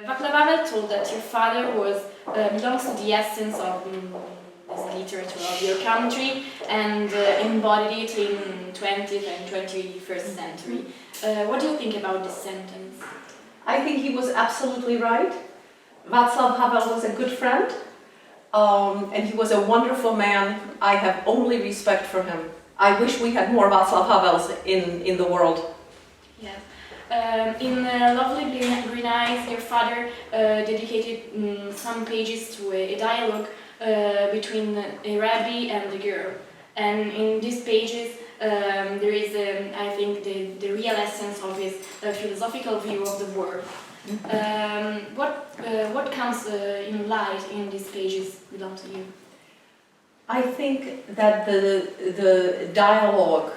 Vaclav Havel told that your father belongs to the essence of the literature of your country and embodied it in 20th and 21st century. What do you think about this sentence? I think he was absolutely right. Vaclav Havel was a good friend, and he was a wonderful man. I have only respect for him. I wish we had more Vaclav Havels in the world. Yes. In Lovely Green Eyes, your father dedicated some pages to a dialogue between a rabbi and a girl. And in these pages, there is, I think, the real essence of his philosophical view of the world. What comes in light in these pages belong to you? I think that the dialogue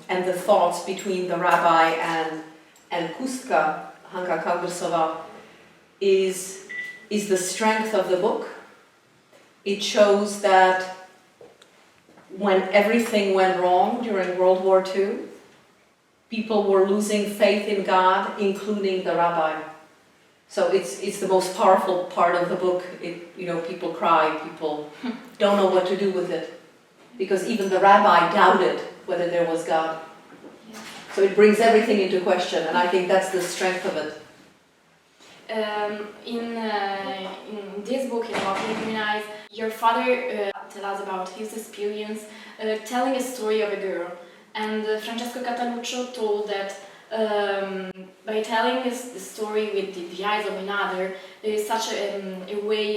and the thoughts between the rabbi and Kustka, Hanka Kalbersova, is the strength of the book. It shows that when everything went wrong during World War II, people were losing faith in God, including the rabbi. So it's the most powerful part of the book. People cry, people don't know what to do with it, because even the rabbi doubted whether there was God. Yeah. So it brings everything into question, and I think that's the strength of it. In this book, in Lovely Green Eyes, your father tells us about his experience telling a story of a girl. And Francesco Cataluccio told that by telling the story with the eyes of another, there is such a way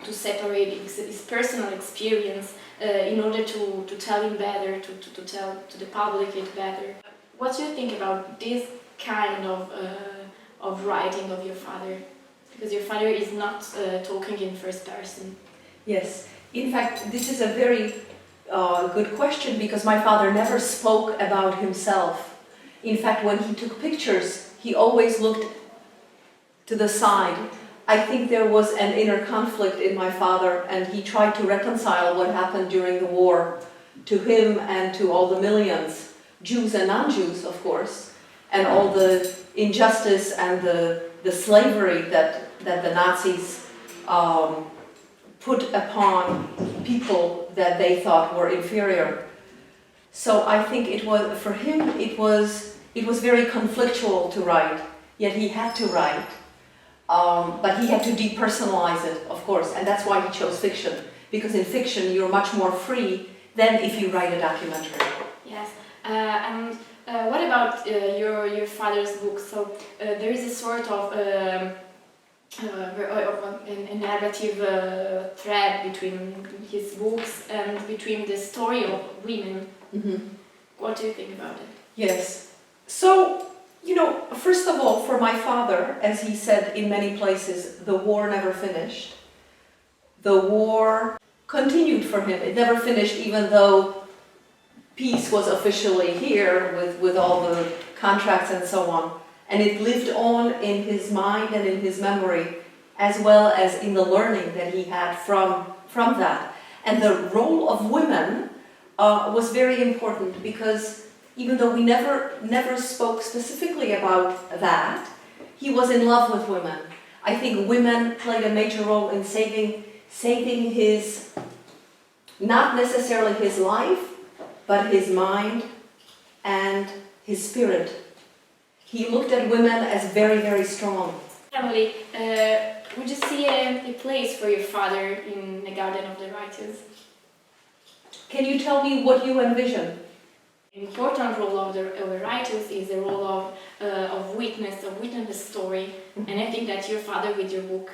to separate his personal experience in order to tell him better, to tell to the public it better. What do you think about this kind of writing of your father? Because your father is not talking in first person. Yes, in fact, this is a very good question, because my father never spoke about himself. In fact, when he took pictures, he always looked to the side. I think there was an inner conflict in my father, and he tried to reconcile what happened during the war to him and to all the millions, Jews and non-Jews, of course, and all the injustice and the slavery that the Nazis put upon people that they thought were inferior. So I think for him it was very conflictual to write, yet he had to write. But he had to depersonalize it, of course, and that's why he chose fiction, because in fiction you're much more free than if you write a documentary. Yes, and what about your father's book? So there is a sort of a narrative thread between his books and between the story of women. Mm-hmm. What do you think about it? Yes. So, first of all, for my father, as he said in many places, the war never finished. The war continued for him. It never finished, even though peace was officially here with all the contracts and so on. And it lived on in his mind and in his memory, as well as in the learning that he had from that. And the role of women was very important, because even though we never spoke specifically about that, he was in love with women. I think women played a major role in saving his, not necessarily his life, but his mind and his spirit. He looked at women as very, very strong. Emily, would you see a place for your father in the Garden of the Writers? Can you tell me what you envision? An important role of the writers is the role of witness the story, mm-hmm. And I think that your father with your book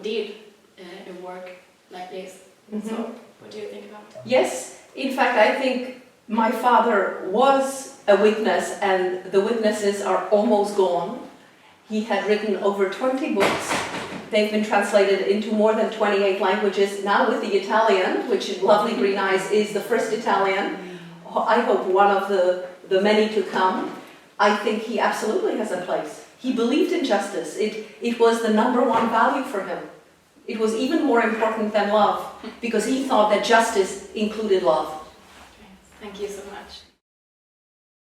did a work like this. Mm-hmm. So, what do you think about it? Yes, in fact, I think my father was a witness, and the witnesses are almost gone. He had written over 20 books. They've been translated into more than 28 languages, now with the Italian, which in Lovely Green Eyes is the first Italian. I hope one of the many to come. I think he absolutely has a place. He believed in justice. It was the #1 value for him. It was even more important than love, because he thought that justice included love. Thank you so much.